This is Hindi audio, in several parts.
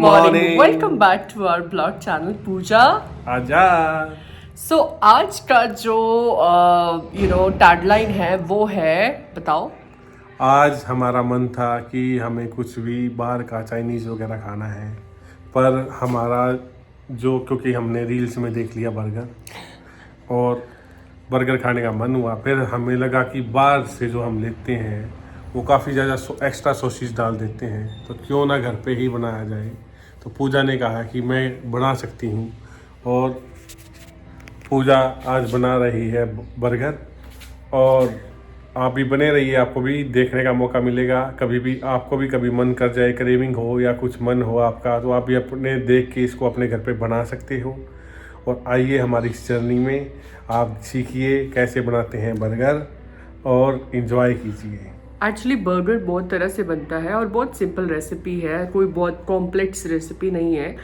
morning. Welcome back to our blog channel पूजा आजा। So आज का जो टैगलाइन है वो है, बताओ। आज हमारा मन था कि हमें कुछ भी बाहर का चाइनीज़ वगैरह खाना है, पर हमारा क्योंकि हमने रील्स में देख लिया बर्गर और बर्गर खाने का मन हुआ, फिर हमें लगा कि बाहर से जो हम लेते हैं वो काफ़ी ज़्यादा एक्स्ट्रा सॉसेज डाल देते हैं, तो क्यों ना घर पे ही बनाया जाए। तो पूजा ने कहा कि मैं बना सकती हूँ और पूजा आज बना रही है बर्गर, और आप भी बने रहिए, आपको भी देखने का मौका मिलेगा। कभी भी आपको भी कभी मन कर जाए, क्रेविंग हो या कुछ मन हो आपका, तो आप भी अपने देख के इसको अपने घर पे बना सकते हो। और आइए हमारी इस जर्नी में, आप सीखिए कैसे बनाते हैं बर्गर और इन्जॉय कीजिए। एक्चुअली बर्गर बहुत तरह से बनता है और बहुत सिंपल रेसिपी है, कोई बहुत कॉम्प्लेक्स रेसिपी नहीं है।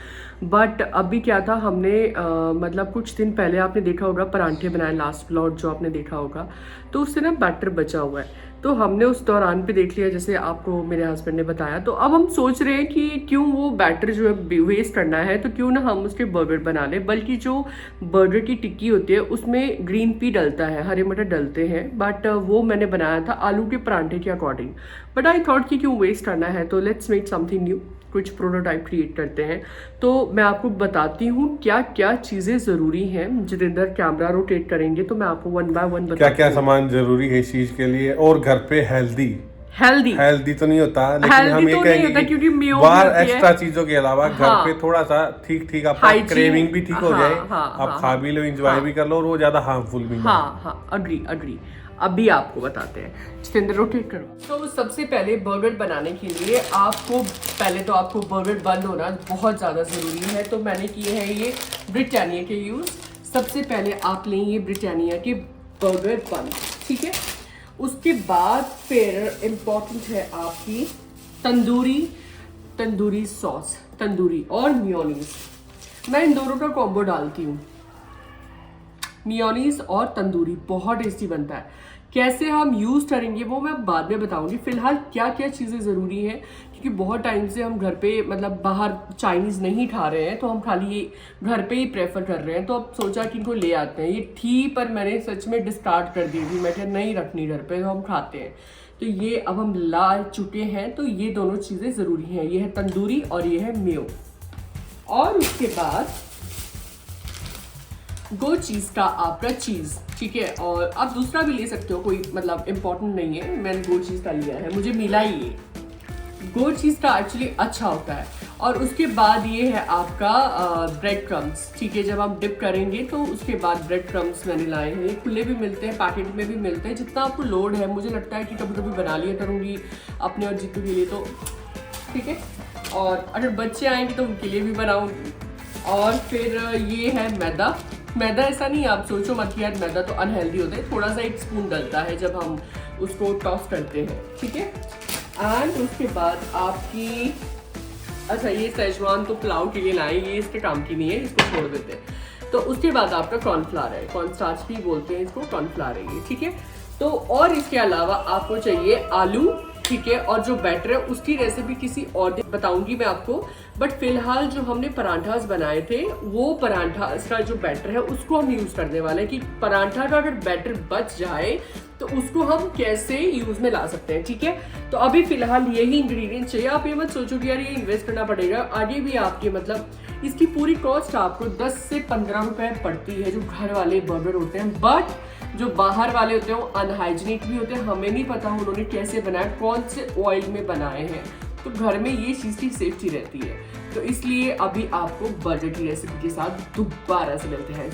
बट अभी क्या था, हमने मतलब कुछ दिन पहले आपने देखा होगा परांठे बनाए, लास्ट व्लॉग जो आपने देखा होगा, तो उससे ना बैटर बचा हुआ है। तो हमने उस दौरान पे देख लिया, जैसे आपको मेरे हस्बैंड ने बताया। तो अब हम सोच रहे हैं कि क्यों वो बैटर जो है वेस्ट करना है, तो क्यों ना हम उसके बर्गर बना लें। बल्कि जो बर्गर की टिक्की होती है उसमें ग्रीन पी डलता है, हरे मटर डलते हैं, बट वो मैंने बनाया था आलू के परांठे के अकॉर्डिंग। बट आई थॉट कि क्यों वेस्ट करना है, तो लेट्स मेक समथिंग न्यू, कुछ प्रोटोटाइप क्रिएट करते हैं। तो मैं आपको बताती हूँ क्या क्या चीज़ें ज़रूरी हैं। जितेंद्र कैमरा रोटेट करेंगे तो मैं आपको वन बाय वन बताती हूँ क्या क्या सामान जरूरी है इस चीज़ के लिए। और घर पे हेल्दी तो नहीं होता, लेकिन हम ये कहेंगे कि बाहर एक्स्ट्रा चीजों के अलावा घर पे थोड़ा सा ठीक आपका क्रेविंग भी ठीक हो जाए, आप खा भी लो, एंजॉय भी कर लो, और वो ज्यादा हार्मफुल भी नहीं। अग्री। अभी आपको बताते हैं, जितेंद्र रोटेट करो। तो सबसे पहले बर्गर बनाने के लिए आपको बर्गर बन होना बहुत ज़्यादा ज़रूरी है। तो मैंने किए हैं ये ब्रिटानिया के यूज़। सबसे पहले आप लें ये ब्रिटानिया के बर्गर बन, ठीक है। उसके बाद फिर इम्पॉर्टेंट है आपकी तंदूरी सॉस, तंदूरी और मेयोनीज। मैं इन दोनों का कॉम्बो डालती हूँ, मेयोनीज और तंदूरी, बहुत टेस्टी बनता है। कैसे हम यूज़ करेंगे वो मैं बाद में बताऊंगी। फिलहाल क्या क्या चीज़ें ज़रूरी हैं, क्योंकि बहुत टाइम से हम घर पे मतलब बाहर चाइनीज़ नहीं खा रहे हैं, तो हम खाली ये घर पे ही प्रेफर कर रहे हैं। तो अब सोचा कि इनको ले आते हैं। ये थी पर मैंने सच में डिस्कार्ड कर दी थी, मैं क्या नहीं रखनी घर पे, तो हम खाते हैं। तो ये अब हम ला चुके हैं, तो ये दोनों चीज़ें ज़रूरी हैं। ये है तंदूरी और ये है मेयो। और उसके बाद गो चीज़ का आपका चीज़, ठीक है। और आप दूसरा भी ले सकते हो, कोई मतलब इम्पोर्टेंट नहीं है। मैंने गो चीज़ का लिया है, मुझे मिला ही ये। गो चीज़ का एक्चुअली अच्छा होता है। और उसके बाद ये है आपका ब्रेड क्रम्स, ठीक है। जब आप डिप करेंगे तो उसके बाद ब्रेड क्रम्स मैंने लाए हैं। ये खुले भी मिलते हैं, पैकेट में भी मिलते हैं, जितना आपको लोड है। मुझे लगता है कि कभी कभी बना लिया करूँगी अपने और जीतू के लिए, तो ठीक है। और अगर बच्चे आएंगे तो उनके लिए भी बनाऊँगी। और फिर ये है मैदा ऐसा नहीं आप सोचो मत कि यार मैदा तो अनहेल्दी होता है, थोड़ा सा 1 स्पून डलता है जब हम उसको टॉस करते हैं, ठीक है। एंड उसके बाद आपकी अच्छा, ये सेजवान तो पुलाव के लिए लाए, ये इसके काम की नहीं है, इसको छोड़ देते हैं। तो उसके बाद आपका कॉर्नफ्लावर है, कॉर्नस्टार्च भी बोलते हैं इसको, कॉर्नफ्लावर है ये, ठीक है। तो और इसके अलावा आपको चाहिए आलू, ठीक है। और जो बैटर है उसकी रेसिपी किसी और दिन बताऊंगी मैं आपको। बट फिलहाल जो हमने परांठास बनाए थे, वो परांठास का जो बैटर है उसको हम यूज करने वाले हैं, कि परांठा का अगर बैटर बच जाए तो उसको हम कैसे यूज में ला सकते हैं, ठीक है। तो अभी फिलहाल यही इंग्रेडिएंट चाहिए। आप ये मत सोचो कि यार ये इन्वेस्ट करना पड़ेगा, आगे भी आपके मतलब इसकी पूरी कॉस्ट आपको 10 से 15 रुपए पड़ती है, जो घर वाले बर्गर होते हैं। बट जो बाहर वाले होते हैं वो अनहाइजीनिक भी होते हैं, हमें नहीं पता उन्होंने कैसे बनाया, कौन से ऑयल में बनाए हैं। तो घर में ये चीज़ की सेफ्टी रहती है। तो इसलिए अभी आपको बर्गर की रेसिपी के साथ दोबारा से मिलते हैं।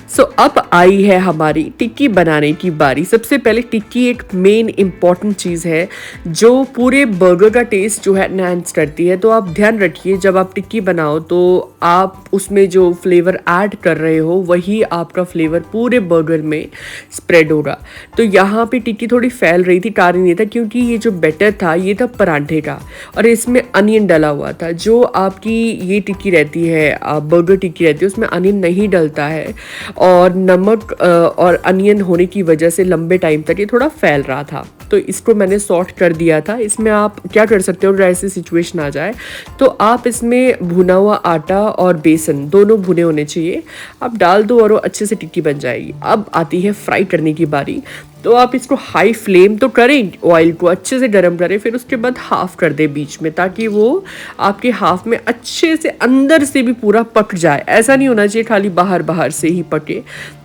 सो अब आई है हमारी टिक्की बनाने की बारी। सबसे पहले टिक्की एक मेन इम्पॉर्टेंट चीज़ है जो पूरे बर्गर का टेस्ट जो है एनहांस करती है। तो आप ध्यान रखिए, जब आप टिक्की बनाओ तो आप उसमें जो फ्लेवर ऐड कर रहे हो वही आपका फ्लेवर पूरे बर्गर में स्प्रेड होगा। तो यहाँ पे टिक्की थोड़ी फैल रही थी, कारण ये था क्योंकि ये जो बैटर था ये था परांठे का, और इसमें अनियन डला हुआ था। जो आपकी ये टिक्की रहती है, बर्गर टिक्की रहती है, उसमें अनियन नहीं डलता है। और नमक और अनियन होने की वजह से लंबे टाइम तक ये थोड़ा फैल रहा था। तो इसको मैंने सॉर्ट कर दिया था। इसमें आप क्या कर सकते हो, अगर ऐसी सिचुएशन आ जाए तो आप इसमें भुना हुआ आटा और बेसन दोनों भुने होने चाहिए, आप डाल दो और वो अच्छे से टिक्की बन जाएगी। अब आती है फ्राई करने की बारी। तो आप इसको हाई फ्लेम तो करें, ऑयल को अच्छे से गर्म करें, फिर उसके बाद हाफ कर दे बीच में, ताकि वो आपके हाफ में अच्छे से अंदर से भी पूरा पक जाए। ऐसा नहीं होना चाहिए खाली बाहर बाहर से ही पके।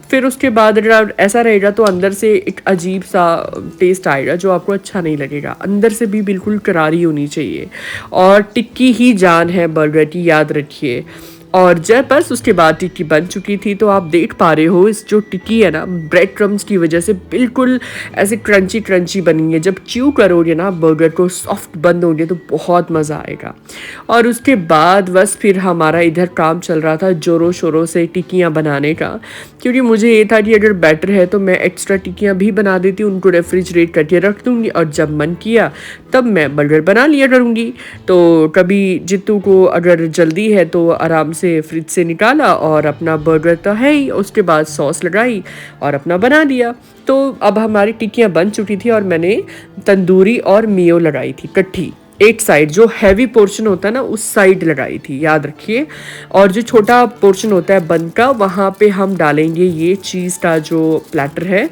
फिर उसके बाद अगर ऐसा रहेगा तो अंदर से एक अजीब सा टेस्ट आएगा जो आपको अच्छा नहीं लगेगा। अंदर से भी बिल्कुल करारी होनी चाहिए, और टिक्की ही जान है बर्गर की, याद रखिए। और जब बस उसके बाद टिक्की बन चुकी थी, तो आप देख पा रहे हो इस जो टिक्की है ना, ब्रेड क्रम्स की वजह से बिल्कुल ऐसे क्रंची क्रंची बनी है। जब च्यू करोगे ना बर्गर को, सॉफ्ट बंद होंगे तो बहुत मज़ा आएगा। और उसके बाद बस फिर हमारा इधर काम चल रहा था ज़ोरों शोरों से टिक्कियाँ बनाने का, क्योंकि मुझे ये था कि अगर बैटर है तो मैं एक्स्ट्रा टिक्कियाँ भी बना देती, उनको रेफ्रिजरेट करके रख दूँगी, और जब मन किया तब मैं बर्गर बना लिया करूँगी। तो कभी जितू को अगर जल्दी है तो आराम से फ्रिज से निकाला और अपना बर्गर तो है ही, उसके बाद सॉस लगाई और अपना बना दिया। तो अब हमारी टिक्कियाँ बन चुकी थी और मैंने तंदूरी और मियो लगाई थी कट्ठी, एक साइड जो हैवी पोर्शन होता है ना उस साइड लगाई थी, याद रखिए। और जो छोटा पोर्शन होता है बन का, वहाँ पे हम डालेंगे ये चीज़ का जो प्लेटर है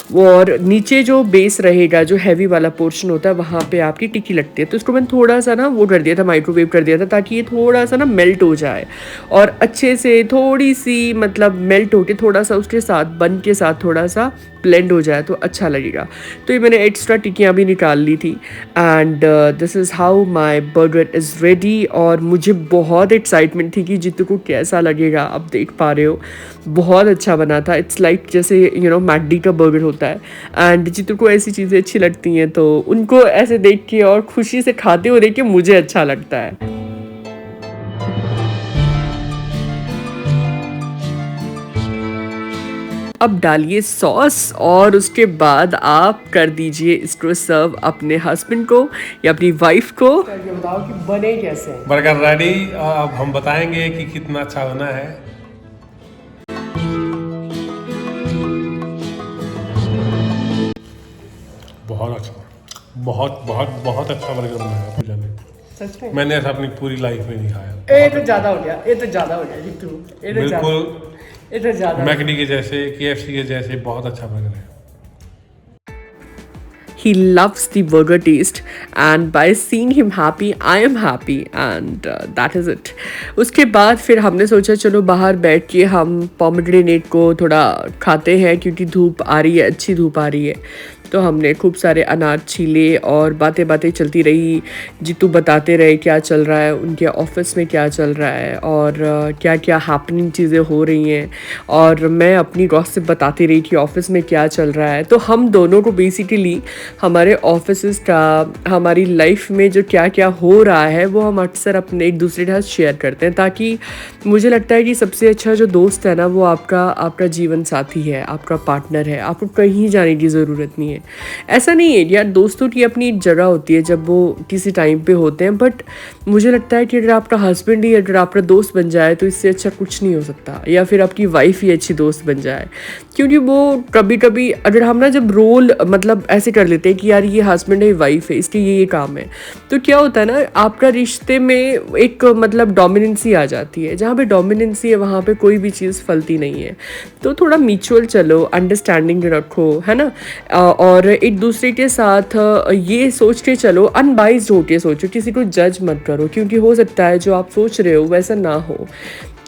वो, और नीचे जो बेस रहेगा जो हैवी वाला पोर्शन होता है वहाँ पे आपकी टिक्की लगती है। तो इसको मैंने थोड़ा सा ना वो कर दिया था, माइक्रोवेव कर दिया था, ताकि ये थोड़ा सा ना मेल्ट हो जाए और अच्छे से थोड़ी सी मतलब मेल्ट होके थोड़ा सा उसके साथ बन के साथ थोड़ा सा ब्लेंड हो जाए तो अच्छा लगेगा। तो ये मैंने एक्स्ट्रा टिक्कियाँ भी निकाल ली थी। And this is how my burger is ready. और मुझे बहुत एक्साइटमेंट थी कि जितू को कैसा लगेगा। अब देख पा रहे हो बहुत अच्छा बना था। इट्स लाइक जैसे मैकडी का बर्गर होता है। एंड जितू को ऐसी चीज़ें अच्छी लगती हैं तो उनको ऐसे देख के और खुशी से खाते हुए देख के मुझे अच्छा लगता है। अब डालिए सॉस और उसके बाद आप कर दीजिए इसको सर्व अपने हस्बैंड को या अपनी वाइफ को। ये बताओ कि बने कैसे हैं। बर्गर रेडी, अब हम बताएंगे कि कितना अच्छा बना है। बहुत अच्छा, बहुत बहुत बहुत अच्छा बर्गर बना है पूजा ने। सच में मैंने ऐसा अपनी पूरी लाइफ में नहीं खाया। ये तो ज़्यादा हो गया, ये तो ज़्यादा हो गया जितू, ये तो बिल्कुल ये तो ज़्यादा। मैकडी के जैसे, KFC के जैसे बहुत अच्छा बर्गर है। He loves the burger taste, and by seeing him happy, I am happy, and that is it. उसके बाद फिर हमने सोचा चलो बाहर बैठ के हम पोमेग्रेनेट को थोड़ा खाते हैं, क्योंकि धूप आ रही है, अच्छी धूप आ रही है। तो हमने खूब सारे अनार छीले और बातें बातें चलती रही। जीतू बताते रहे क्या चल रहा है, उनके ऑफिस में क्या चल रहा है और क्या क्या हैपनिंग चीज़ें हो रही हैं, और मैं अपनी गॉसिप बताती रही कि ऑफिस में क्या चल रहा है। तो हम दोनों को बेसिकली हमारे ऑफिस का, हमारी लाइफ में जो क्या क्या हो रहा है वो हम अक्सर अपने एक दूसरे के साथ शेयर करते हैं, ताकि मुझे लगता है कि सबसे अच्छा जो दोस्त है ना वो आपका जीवन साथी है, आपका पार्टनर है। आपको कहीं जाने की ज़रूरत नहीं है। ऐसा नहीं है यार, दोस्तों की अपनी एक जगह होती है जब वो किसी टाइम पे होते हैं, बट मुझे लगता है कि अगर आपका हस्बैंड ही अगर आपका दोस्त बन जाए तो इससे अच्छा कुछ नहीं हो सकता, या फिर आपकी वाइफ ही अच्छी दोस्त बन जाए। क्योंकि वो कभी कभी अगर हम ना जब रोल मतलब ऐसे कर लेते हैं कि यार ये हस्बैंड है, वाइफ है, इसके ये काम है, तो क्या होता है ना आपका रिश्ते में एक मतलब डोमिनेंसी आ जाती है। जहाँ पे डोमिनेंसी है वहाँ पे कोई भी चीज़ फलती नहीं है। तो थोड़ा म्यूचुअल चलो, अंडरस्टैंडिंग रखो, है ना, और एक दूसरे के साथ ये सोच के चलो, अनबाइज्ड होके सोचो, किसी को जज मत करो, क्योंकि हो सकता है जो आप सोच रहे हो वैसा ना हो।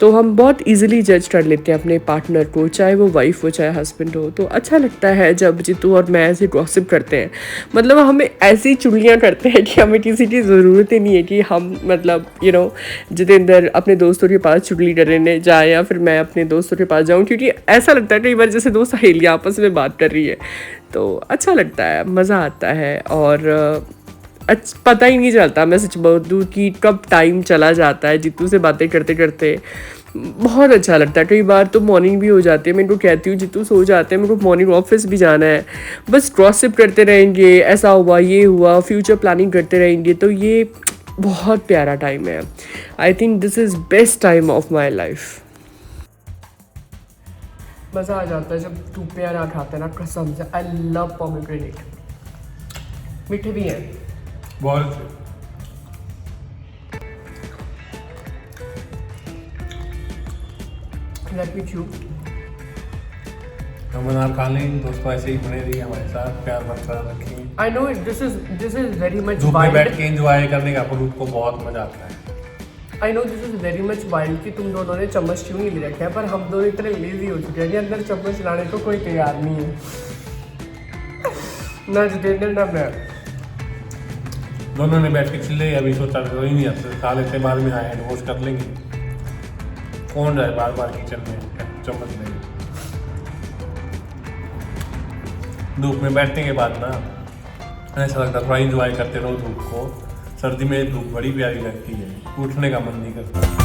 तो हम बहुत इजीली जज कर लेते हैं अपने पार्टनर को, चाहे वो वाइफ हो चाहे हस्बैंड हो। तो अच्छा लगता है जब जितू और मैं ऐसे गॉसिप करते हैं, मतलब हमें ऐसी चुगलियाँ करते हैं कि हमें किसी की ज़रूरत ही नहीं है कि हम मतलब जितेंद्र अपने दोस्तों के पास चुगली करने जाए या फिर मैं अपने दोस्तों के पास जाऊँ, क्योंकि ऐसा लगता है कई बार जैसे दो सहेलियाँ आपस में बात कर रही है, तो अच्छा लगता है, मज़ा आता है। और पता ही नहीं चलता, मैं सच बोलूँ कि कब टाइम चला जाता है जितू से बातें करते करते। बहुत अच्छा लगता है। कई बार तो मॉर्निंग भी हो जाती है, मैं इनको कहती हूँ जितू सो जाते हैं, मेरे को मॉर्निंग ऑफिस भी जाना है, बस गॉसिप करते रहेंगे, ऐसा हुआ ये हुआ, फ्यूचर प्लानिंग करते रहेंगे। तो ये बहुत प्यारा टाइम है। I think this is best time of my life. मज़ा आ जाता है जब धूप में अनार खाते हैं ना, कसम से। I love pomegranate. मीठे भी हैं। बहुत लेट मी चू। हम अनार खा लें दोस्तों, ऐसे ही बने रहिए हमारे साथ, प्यार बरकरार रखेंगे। I know this is very much धूप में बैठ वाइल्ड। के एंजॉय करने का अपन को बहुत मजा आता है। I know this is very much wild कि तुम दोनों ने चम्मच क्यों नहीं ले रखे हैं, पर हम दोनों इतने लेजी हो चुके हैं कि अंदर चम्मच लाने को कोई तैयार नहीं है। ना जितेंद्र ना मैं। दोनों ने बैठ के चिल्ले, अभी सोचा तो ही नहीं आता, खा लेते बाद में हैंड वॉश कर लेंगे। कौन जाए बार बार किचन में चम्मच लेंगे। धूप में बैठने के बाद ना ऐसा लगता है थोड़ा इंजॉय करते रहो धूप को। सर्दी में धूप बड़ी प्यारी लगती है, उठने का मन नहीं करता।